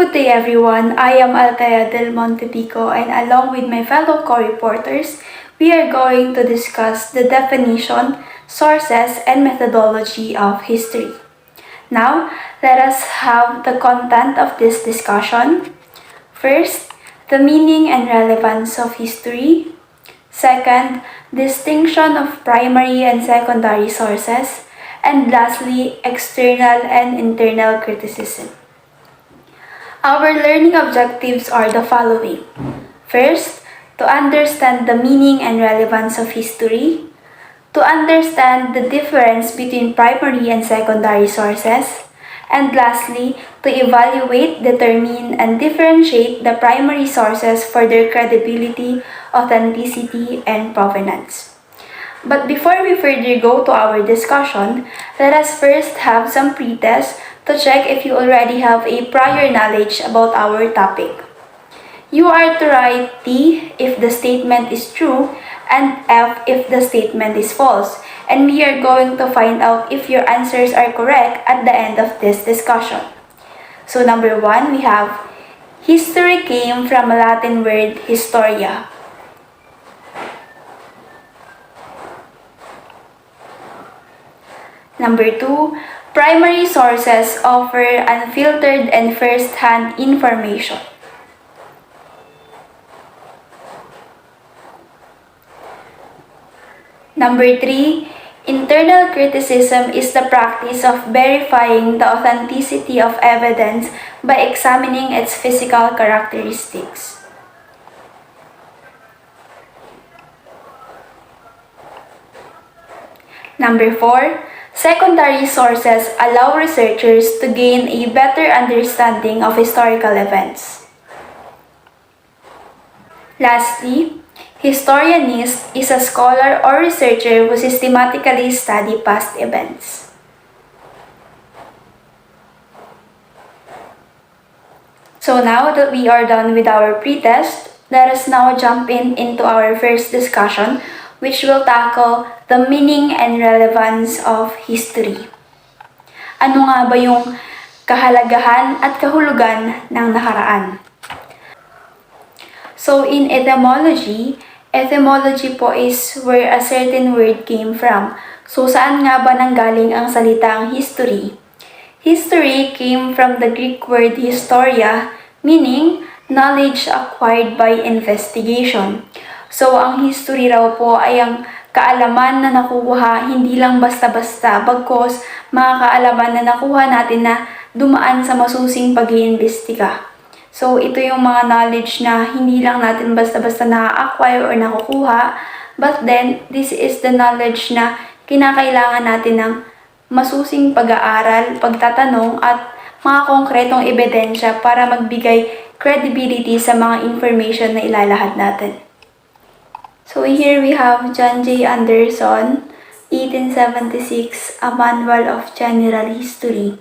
Good day everyone, I am Althea Del Montepico and along with my fellow co-reporters, we are going to discuss the definition, sources, and methodology of history. Now, let us have the content of this discussion. First, the meaning and relevance of history. Second, distinction of primary and secondary sources. And lastly, external and internal criticism. Our learning objectives are the following. First, to understand the meaning and relevance of history, to understand the difference between primary and secondary sources, and lastly, to evaluate, determine, and differentiate the primary sources for their credibility, authenticity, and provenance. But before we further go to our discussion, let us first have some pretest to check if you already have a prior knowledge about our topic. You are to write T if the statement is true and F if the statement is false, and we are going to find out if your answers are correct at the end of this discussion. So number 1, we have history came from a Latin word historia. Number 2, primary sources offer unfiltered and first-hand information. Number 3, internal criticism is the practice of verifying the authenticity of evidence by examining its physical characteristics. Number 4, secondary sources allow researchers to gain a better understanding of historical events. Lastly, historianist is a scholar or researcher who systematically study past events. So now that we are done with our pretest, let us now jump into our first discussion, which will tackle the meaning and relevance of history. Ano nga ba yung kahalagahan at kahulugan ng nakaraan? So in etymology po is where a certain word came from. So saan nga ba nanggaling ang salitang history? History came from the Greek word historia, meaning knowledge acquired by investigation. So ang history raw po ay ang kaalaman na nakuha hindi lang basta-basta, bagkos mga kaalaman na nakuha natin na dumaan sa masusing pag-iimbestiga. So ito yung mga knowledge na hindi lang natin basta-basta na-acquire or nakukuha, but then this is the knowledge na kinakailangan natin ng masusing pag-aaral, pagtatanong at mga konkretong ebidensya para magbigay credibility sa mga information na ilalahad natin. So here we have John J. Anderson, 1876, A Manual of General History.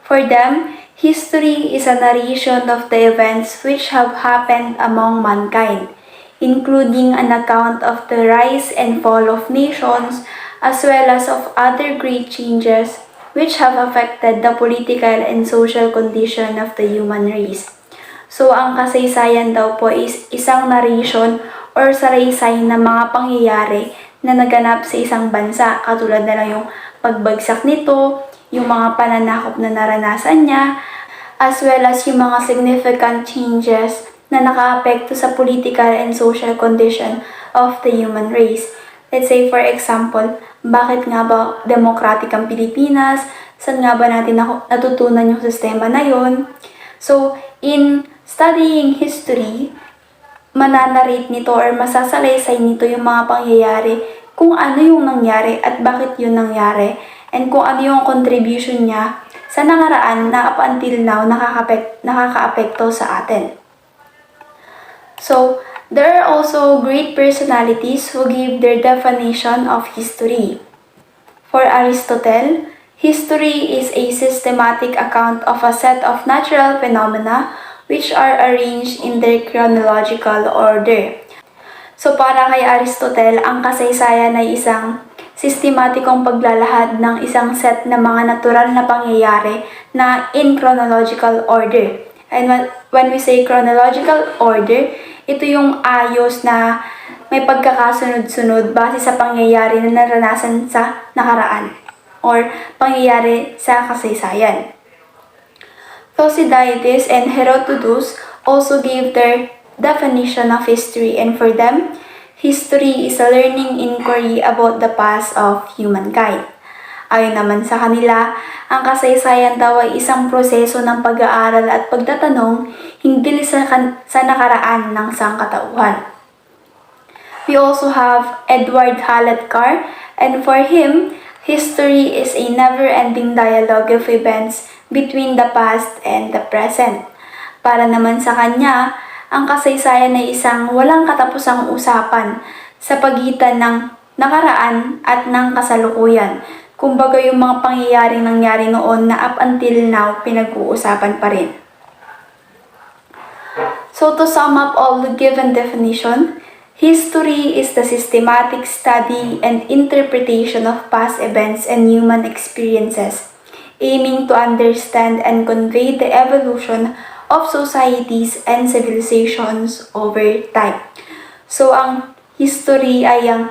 For them, history is a narration of the events which have happened among mankind, including an account of the rise and fall of nations, as well as of other great changes which have affected the political and social condition of the human race. So ang kasaysayan daw po is isang narration or salaysay na mga pangyayari na naganap sa isang bansa, katulad na lang yung pagbagsak nito, yung mga pananakop na naranasan niya, as well as yung mga significant changes na nakaapekto sa political and social condition of the human race. Let's say for example, bakit nga ba democratic ang Pilipinas? Saan nga ba natin natutunan yung sistema na yon? So, in studying history, mananarrate nito or masasalaysay nito yung mga pangyayari kung ano yung nangyari at bakit yun nangyari and kung ano yung contribution niya sa nakaraan na up until now nakakaapekto sa atin. So, there are also great personalities who give their definition of history. For Aristotle, history is a systematic account of a set of natural phenomena which are arranged in their chronological order. So para kay Aristotle, ang kasaysayan ay isang sistematikong paglalahad ng isang set na mga natural na pangyayari na in chronological order. And when we say chronological order, ito yung ayos na may pagkakasunod-sunod base sa pangyayari na naranasan sa nakaraan or pangyayari sa kasaysayan. Thucydides and Herodotus also gave their definition of history, and for them, history is a learning inquiry about the past of humankind. Ayon naman sa kanila, ang kasaysayan daw ay isang proseso ng pag-aaral at pagtatanong hinggil sa nakaraan ng sangkatauhan. We also have Edward Hallett Carr, and for him, history is a never-ending dialogue of events between the past and the present. Para naman sa kanya, ang kasaysayan ay isang walang katapusang usapan sa pagitan ng nakaraan at ng kasalukuyan. Kumbaga yung mga pangyayaring nangyari noon na up until now pinag-uusapan pa rin. So to sum up all the given definition, history is the systematic study and interpretation of past events and human experiences, aiming to understand and convey the evolution of societies and civilizations over time. So ang history ay ang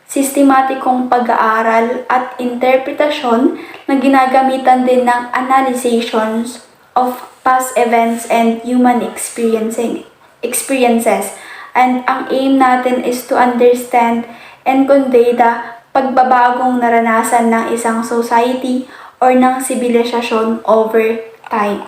sistematikong pag-aaral at interpretasyon na ginagamitan din ng analyzations of past events and human experiences. And ang aim natin is to understand and convey the pagbabagong naranasan ng isang society or ng sibilisasyon over time.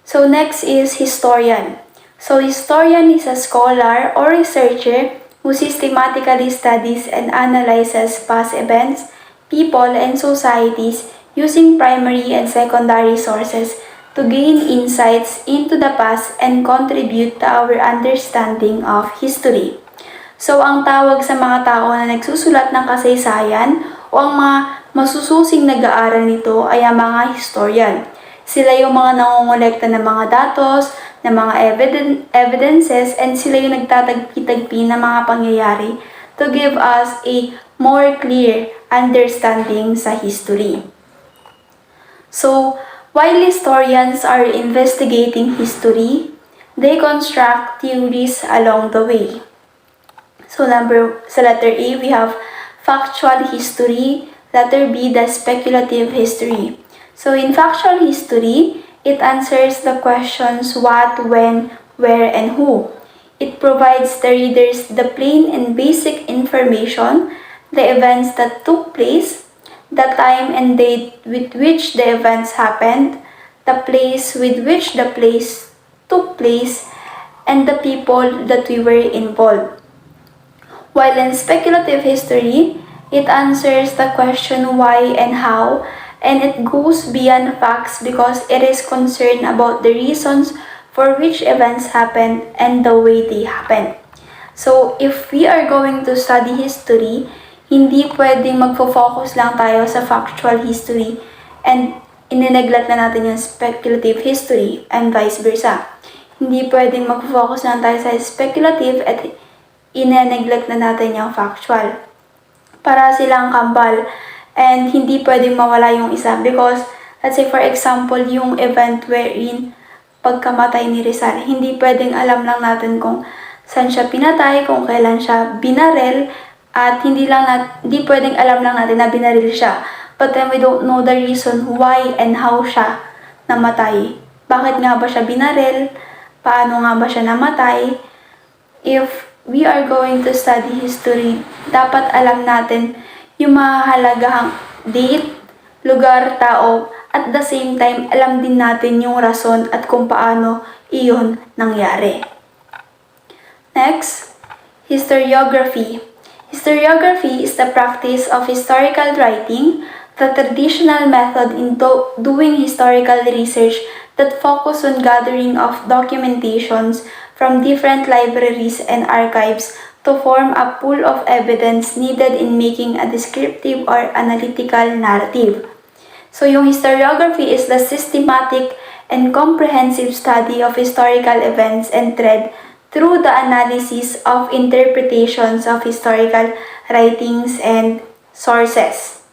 So next is historian. So historian is a scholar or researcher who systematically studies and analyzes past events, people, and societies using primary and secondary sources to gain insights into the past and contribute to our understanding of history. So ang tawag sa mga tao na nagsusulat ng kasaysayan o ang mga masususing nag-aaral nito ay ang mga historian. Sila yung mga nangongolekta ng mga datos, ng mga evidences, and sila yung nagtatagpi-tagpi ng mga pangyayari to give us a more clear understanding sa history. So, while historians are investigating history, they construct theories along the way. So sa letter A, we have factual history. Letter B, the speculative history. So in factual history, it answers the questions what, when, where, and who. It provides the readers the plain and basic information, the events that took place, the time and date with which the events happened, the place with which the place took place, and the people that we were involved. While in speculative history, it answers the question why and how, and it goes beyond facts because it is concerned about the reasons for which events happened and the way they happened. So, if we are going to study history, hindi pwedeng magfo-focus lang tayo sa factual history and inineglect na natin yung speculative history and vice versa. Hindi pwedeng magfo-focus lang tayo sa speculative at inineglect na natin yung factual. Para silang kambal and hindi pwedeng mawala yung isa because let's say for example yung event wherein pagkamatay ni Rizal, hindi pwedeng alam lang natin kung saan siya pinatay, kung kailan siya binaril, at hindi pwedeng alam lang natin na binaril siya. But then we don't know the reason why and how siya namatay. Bakit nga ba siya binaril? Paano nga ba siya namatay? If we are going to study history, dapat alam natin yung mahahalagahang date, lugar, tao, at the same time, alam din natin yung rason at kung paano iyon nangyari. Next, historiography. Historiography is the practice of historical writing, the traditional method in doing historical research that focus on gathering of documentations from different libraries and archives to form a pool of evidence needed in making a descriptive or analytical narrative. So yung historiography is the systematic and comprehensive study of historical events and thread through the analysis of interpretations of historical writings and sources.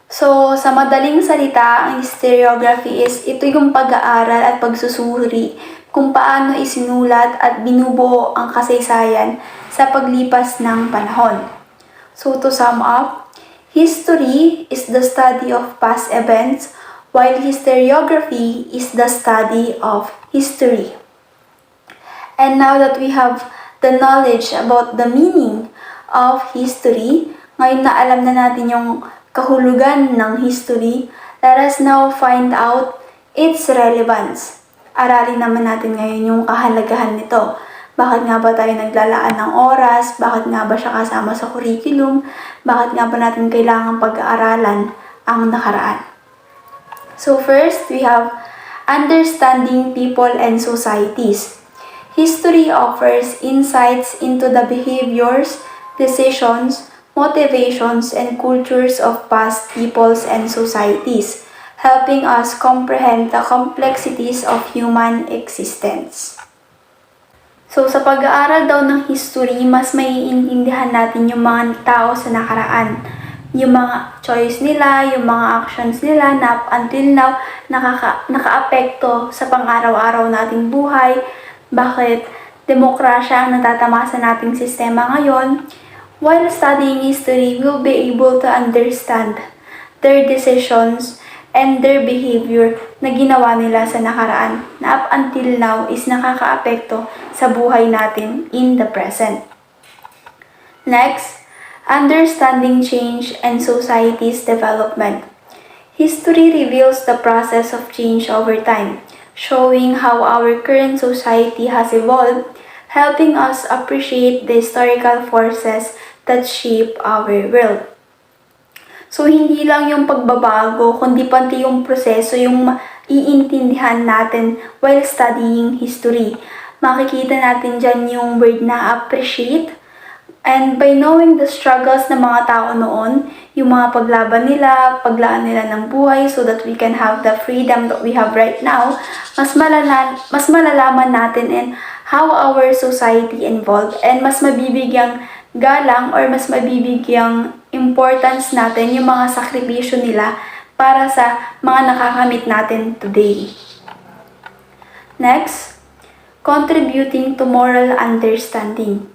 So, sa madaling salita, ang historiography is ito yung pag-aaral at pagsusuri kung paano isinulat at binubuo ang kasaysayan sa paglipas ng panahon. So, to sum up, history is the study of past events, while historiography is the study of history. And now that we have the knowledge about the meaning of history, ngayon na alam na natin yung kahulugan ng history, let us now find out its relevance. Aralin naman natin ngayon yung kahalagahan nito. Bakit nga ba tayo naglalaan ng oras? Bakit nga ba siya kasama sa curriculum? Bakit nga ba natin kailangang pag-aaralan ang nakaraan? So first, we have understanding people and societies. History offers insights into the behaviors, decisions, motivations, and cultures of past peoples and societies, helping us comprehend the complexities of human existence. So sa pag-aaral daw ng history, mas maiintindihan natin yung mga tao sa nakaraan. Yung mga choice nila, yung mga actions nila na up until now nakaapekto sa pang-araw-araw nating buhay. Bakit demokrasya ang natatamasa nating sistema ngayon? While studying history, we'll be able to understand their decisions and their behavior na ginawa nila sa nakaraan na up until now is nakakaapekto sa buhay natin in the present. Next, understanding change and society's development. History reveals the process of change over time, showing how our current society has evolved, helping us appreciate the historical forces that shape our world. So, hindi lang yung pagbabago, kundi pati yung proseso, yung iintindihan natin while studying history. Makikita natin dyan yung word na appreciate. And by knowing the struggles ng mga tao noon, yung mga paglaban nila, paglaan nila ng buhay so that we can have the freedom that we have right now, mas malalaman natin and how our society evolved and mas mabibigyang galang or mas mabibigyang importance natin yung mga sakripisyo nila para sa mga nakakamit natin today. Next, contributing to moral understanding.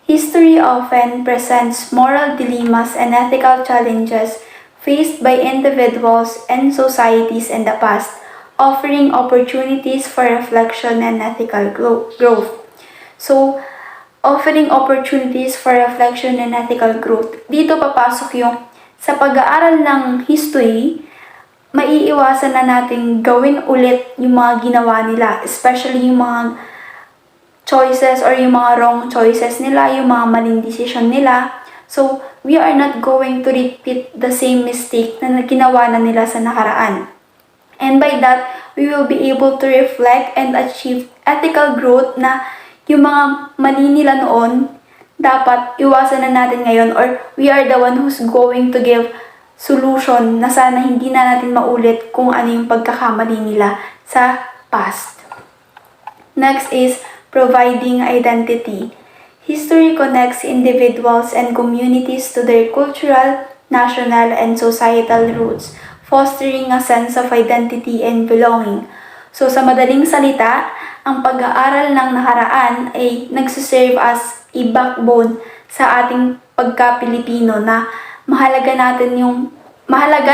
History often presents moral dilemmas and ethical challenges faced by individuals and societies in the past, offering opportunities for reflection and ethical growth. So, offering opportunities for reflection and ethical growth. Dito papasok yung sa pag-aaral ng history, maiiwasan na nating gawin ulit yung mga ginawa nila, especially yung mga choices or yung mga wrong choices nila, yung mga maling decision nila. So, we are not going to repeat the same mistake na ginawa na nila sa nakaraan. And by that, we will be able to reflect and achieve ethical growth na yung mga mali nila noon, dapat iwasan na natin ngayon or we are the one who's going to give solution na sana hindi na natin maulit kung ano yung pagkakamali nila sa past. Next is providing identity. History connects individuals and communities to their cultural, national, and societal roots, fostering a sense of identity and belonging. So sa madaling salita, ang pag-aaral ng nakaraan ay nagsiserve as a backbone sa ating pagka-Pilipino na mahalaga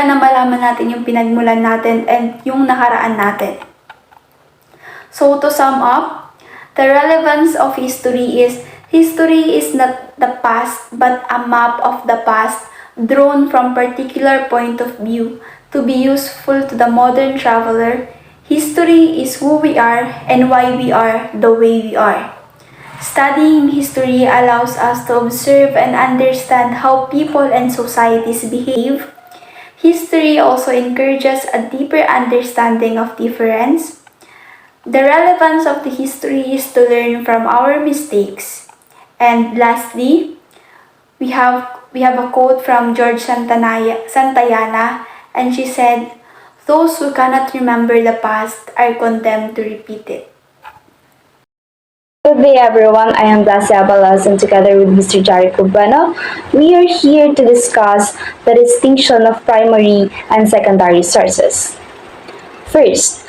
na malaman natin yung pinagmulan natin and yung nakaraan natin. So to sum up, the relevance of history is not the past but a map of the past drawn from particular point of view to be useful to the modern traveler. History is who we are and why we are the way we are. Studying history allows us to observe and understand how people and societies behave. History also encourages a deeper understanding of difference. The relevance of the history is to learn from our mistakes. And lastly, we have a quote from George Santayana, and she said, "Those who cannot remember the past are condemned to repeat it." Good day everyone, I am Dacia Balas and together with Mr. Jari Cubano, we are here to discuss the distinction of primary and secondary sources. First,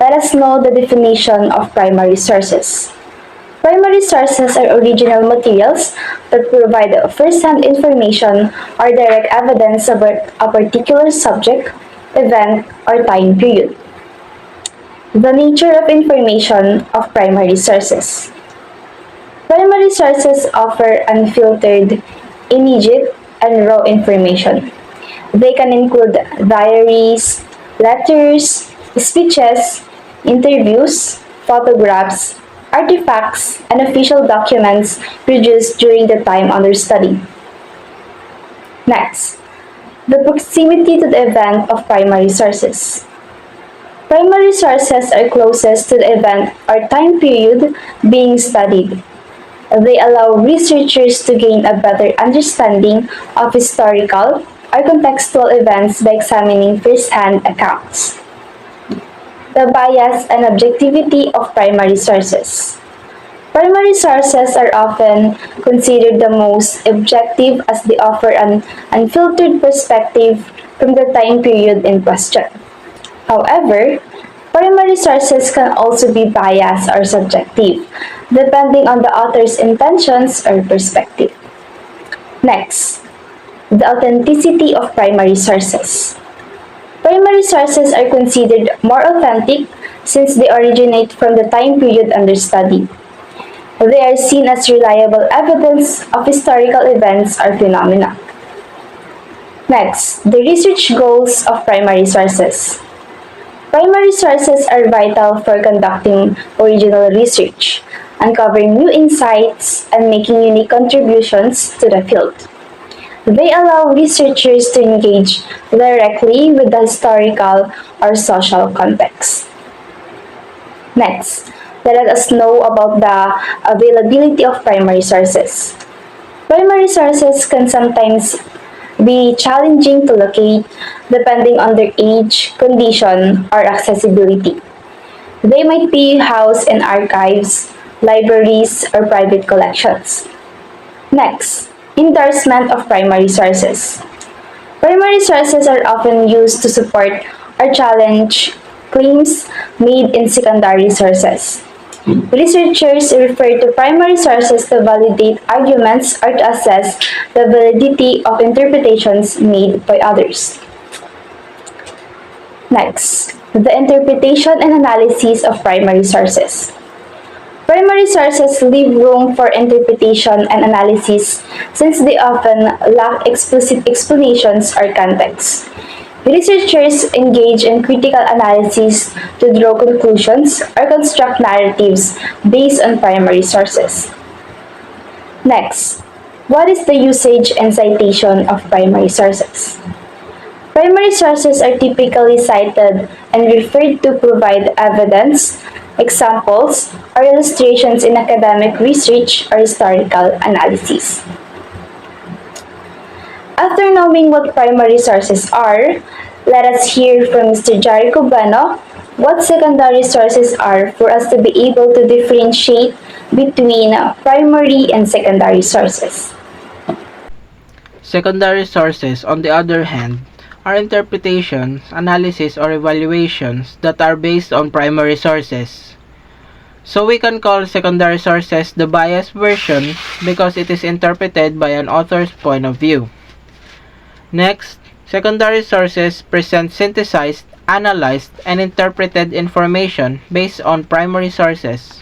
let us know the definition of primary sources. Primary sources are original materials that provide first-hand information or direct evidence about a particular subject, event, or time period. The nature of information of primary sources. Primary sources offer unfiltered, immediate, and raw information. They can include diaries, letters, speeches, interviews, photographs, artifacts, and official documents produced during the time under study. Next, the proximity to the event of primary sources. Primary sources are closest to the event or time period being studied. They allow researchers to gain a better understanding of historical or contextual events by examining first-hand accounts. The bias and objectivity of primary sources. Primary sources are often considered the most objective as they offer an unfiltered perspective from the time period in question. However, primary sources can also be biased or subjective, depending on the author's intentions or perspective. Next, the authenticity of primary sources. Primary sources are considered more authentic since they originate from the time period under study. They are seen as reliable evidence of historical events or phenomena. Next, the research goals of primary sources. Primary sources are vital for conducting original research, uncovering new insights, and making unique contributions to the field. They allow researchers to engage directly with the historical or social context. Next, let us know about the availability of primary sources. Primary sources can sometimes be challenging to locate depending on their age, condition, or accessibility. They might be housed in archives, libraries, or private collections. Next, endorsement of primary sources. Primary sources are often used to support or challenge claims made in secondary sources. Researchers refer to primary sources to validate arguments or to assess the validity of interpretations made by others. Next, the interpretation and analysis of primary sources. Primary sources leave room for interpretation and analysis since they often lack explicit explanations or context. Researchers engage in critical analysis to draw conclusions or construct narratives based on primary sources. Next, what is the usage and citation of primary sources? Primary sources are typically cited and referred to provide evidence, examples, or illustrations in academic research or historical analysis. After knowing what primary sources are, let us hear from Mr. Jari Cubano what secondary sources are for us to be able to differentiate between primary and secondary sources. Secondary sources, on the other hand, are interpretations, analysis, or evaluations that are based on primary sources. So we can call secondary sources the biased version because it is interpreted by an author's point of view. Next, secondary sources present synthesized, analyzed, and interpreted information based on primary sources.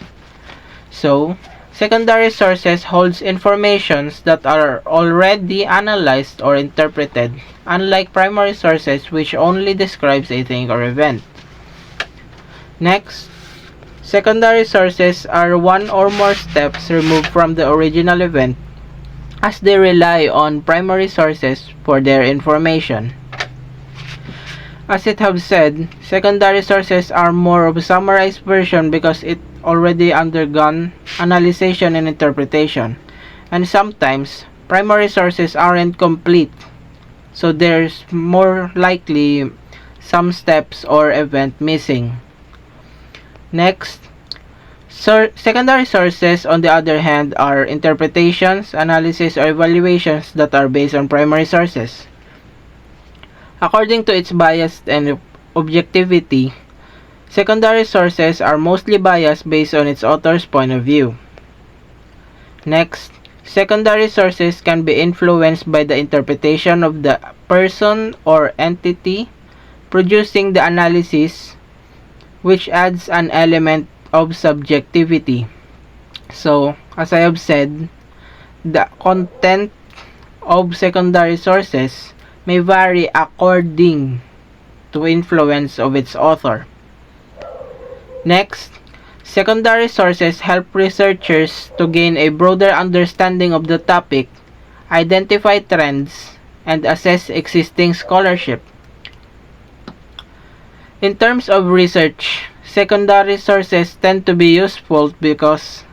So, secondary sources holds informations that are already analyzed or interpreted, unlike primary sources which only describes a thing or event. Next, secondary sources are one or more steps removed from the original event as they rely on primary sources for their information. As it have said, secondary sources are more of a summarized version because it already undergone analysis and interpretation. And sometimes, primary sources aren't complete, so there's more likely some steps or event missing. Next, Secondary sources, on the other hand, are interpretations, analysis, or evaluations that are based on primary sources. According to its bias and objectivity, secondary sources are mostly biased based on its author's point of view. Next, secondary sources can be influenced by the interpretation of the person or entity producing the analysis, which adds an element of subjectivity. So, as I have said, the content of secondary sources may vary according to influence of its author. Next, secondary sources help researchers to gain a broader understanding of the topic, identify trends, and assess existing scholarship. In terms of research, secondary sources tend to be useful because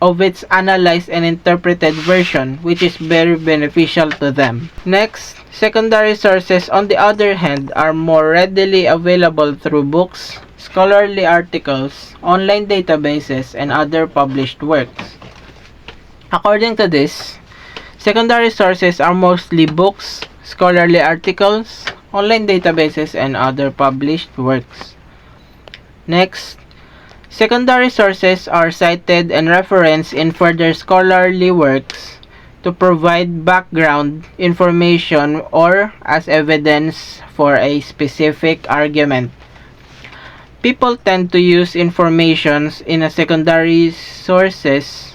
of its analyzed and interpreted version, which is very beneficial to them. Next, secondary sources, on the other hand, are more readily available through books, scholarly articles, online databases, and other published works. According to this, secondary sources are mostly books, scholarly articles, online databases, and other published works. Next, secondary sources are cited and referenced in further scholarly works to provide background information or as evidence for a specific argument. People tend to use information in a secondary sources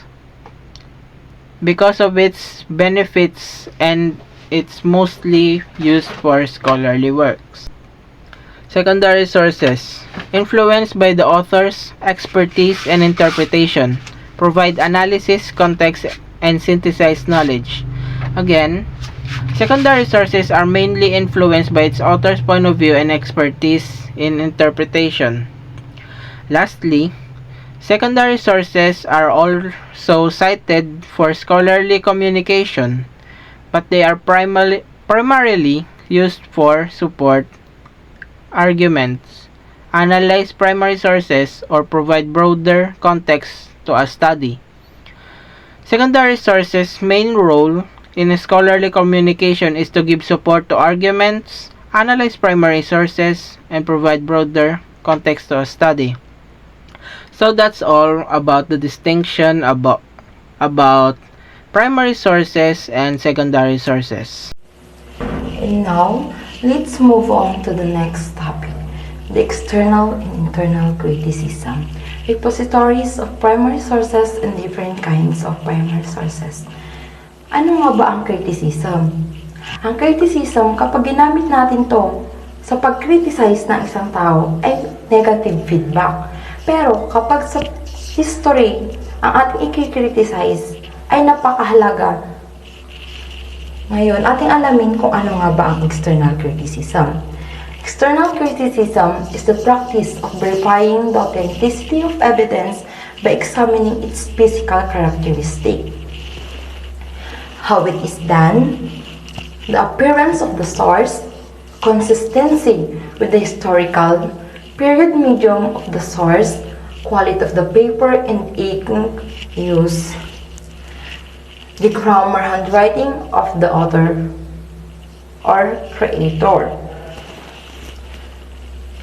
because of its benefits, and it's mostly used for scholarly works. Secondary sources, influenced by the author's expertise and interpretation, provide analysis, context, and synthesized knowledge. Again, secondary sources are mainly influenced by its author's point of view and expertise in interpretation. Lastly, secondary sources are also cited for scholarly communication, but they are primarily used for support arguments, analyze primary sources, or provide broader context to a study. Secondary sources' main role in scholarly communication is to give support to arguments, analyze primary sources, and provide broader context to a study. So that's all about the distinction about primary sources and secondary sources. And now, let's move on to the next topic, the external and internal criticism. Repositories of primary sources and different kinds of primary sources. Ano nga ba ang criticism? Ang criticism, kapag ginamit natin to sa pag-criticize ng isang tao, ay negative feedback. Pero kapag sa history, ang ating i-criticize ay napakahalaga. Ngayon, ating alamin kung ano nga ba ang external criticism. External criticism is the practice of verifying the authenticity of evidence by examining its physical characteristic. How it is done, the appearance of the source, consistency with the historical, period medium of the source, quality of the paper and ink used, the grammar handwriting of the author or creator.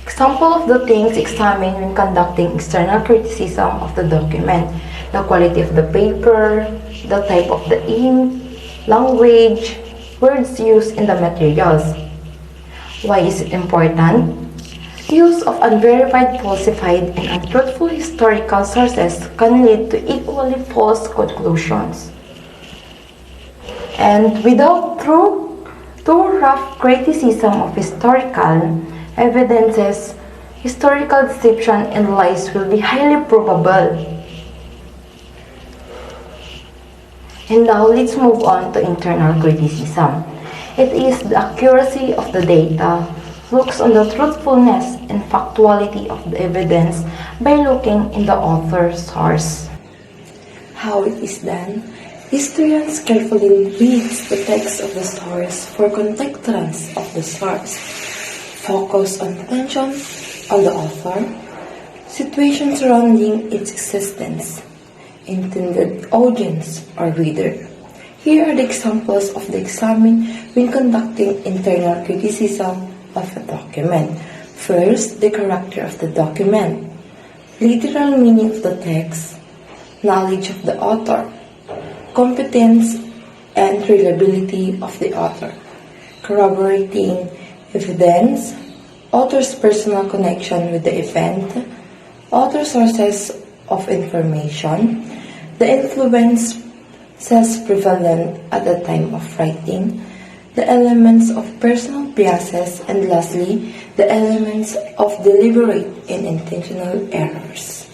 Example of the things examined when conducting external criticism of the document: the quality of the paper, the type of the ink, language, words used in the materials. Why is it important? Use of unverified, falsified, and untruthful historical sources can lead to equally false conclusions. And without too rough criticism of historical evidences, historical deception and lies will be highly probable. And now let's move on to internal criticism. It is the accuracy of the data, looks on the truthfulness and factuality of the evidence by looking in the author's source. How it is done? Historians carefully read the text of the source for contextuals of the source, focus on attention on the author, Situation surrounding its existence, intended audience or reader. Here are the examples of the examine when conducting internal criticism of a document. First, the character of the document, literal meaning of the text, knowledge of the author, competence and reliability of the author, corroborating evidence, author's personal connection with the event, author sources of information, the influences prevalent at the time of writing, the elements of personal biases, and lastly, the elements of deliberate and intentional errors.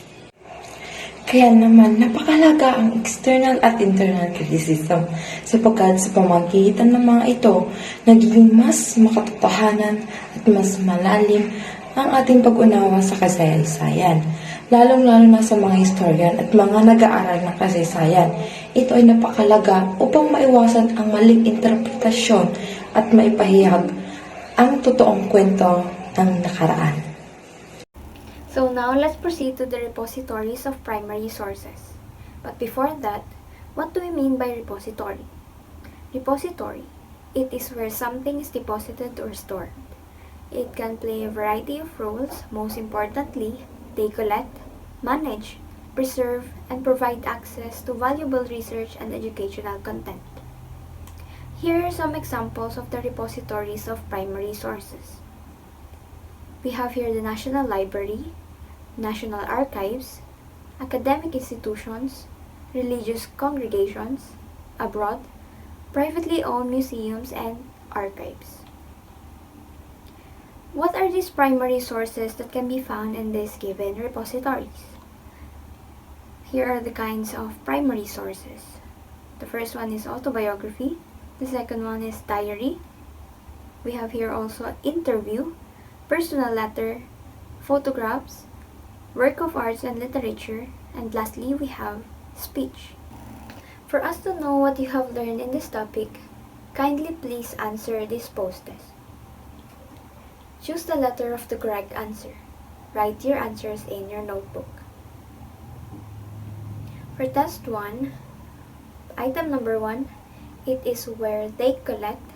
Kaya naman, napakalaga ang external at internal criticism sapagkat sa pamamagitan ng mga ito, nagiging mas makatotohanan at mas malalim ang ating pag-unawa sa kasaysayan. Lalong-lalo na sa mga historian at mga nag-aaral ng kasaysayan. Ito ay napakalaga upang maiwasan ang maling interpretasyon at maipahayag ang totoong kwento ng nakaraan. So now let's proceed to the repositories of primary sources. But before that, what do we mean by repository? Repository. It is where something is deposited or stored. It can play a variety of roles. Most importantly, they collect, manage, preserve, and provide access to valuable research and educational content. Here are some examples of the repositories of primary sources. We have here the National Library, National Archives, academic institutions, religious congregations, abroad, privately owned museums, and archives. What are these primary sources that can be found in these given repositories? Here are the kinds of primary sources. The first one is autobiography. The second one is diary. We have here also interview, personal letter, photographs, work of arts and literature, and lastly we have speech. For us to know what you have learned in this topic, kindly please answer this post test. Choose the letter of the correct answer. Write your answers in your notebook. For test 1, item number 1, it is where they collect,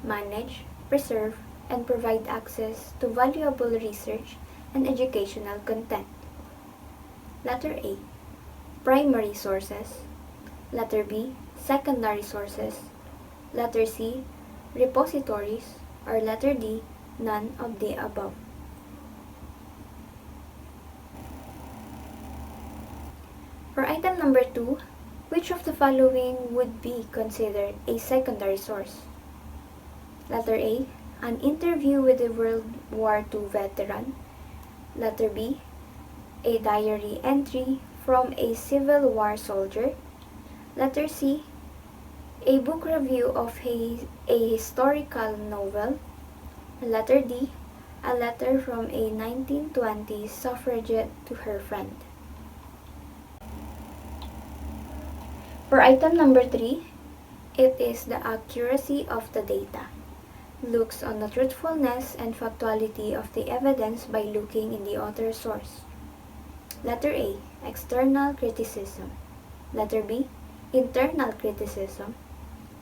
manage, preserve, and provide access to valuable research and educational content. Letter A, primary sources. Letter B, secondary sources. Letter C, repositories. Or letter D, none of the above. For item number 2, which of the following would be considered a secondary source? Letter A, an interview with a World War II veteran. Letter B, a diary entry from a Civil War soldier. Letter C, a book review of a historical novel. Letter D, a letter from a 1920s suffragette to her friend. For item number 3, it is the accuracy of the data. Looks on the truthfulness and factuality of the evidence by looking in the author's source. Letter A, external criticism. Letter B, internal criticism.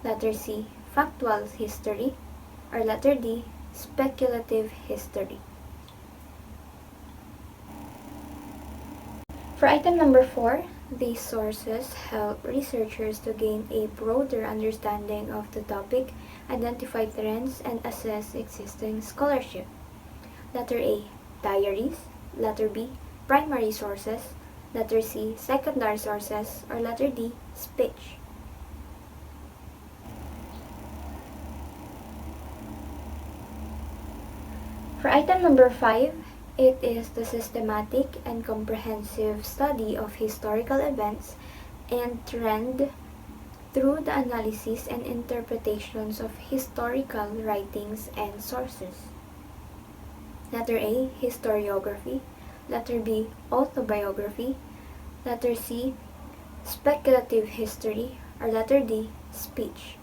Letter C, factual history. Or letter D, speculative history. For item number 4, these sources help researchers to gain a broader understanding of the topic, identify trends, and assess existing scholarship. Letter A, diaries. Letter B, primary sources. Letter C, secondary sources. Or letter D, speech. For item number 5, it is the systematic and comprehensive study of historical events and trend through the analysis and interpretations of historical writings and sources. Letter A, historiography. Letter B, autobiography. Letter C, speculative history. Or letter D, speech.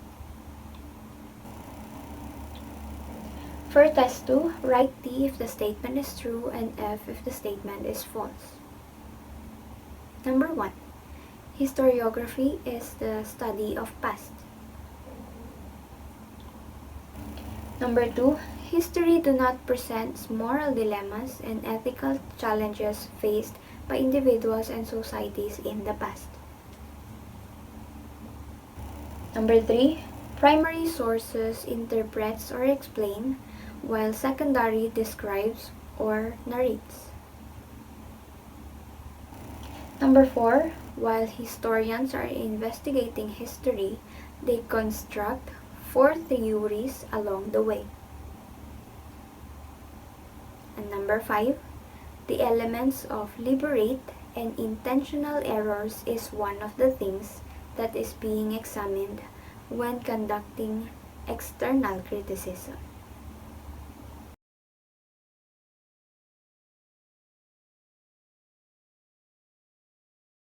For test 2, write T if the statement is true and F if the statement is false. Number 1. Historiography is the study of past. Number 2. History do not present moral dilemmas and ethical challenges faced by individuals and societies in the past. Number 3. Primary sources interprets or explain, while secondary describes or narrates. Number 4. While historians are investigating history, they construct 4 theories along the way. And number 5. The elements of deliberate and intentional errors is one of the things that is being examined when conducting external criticism.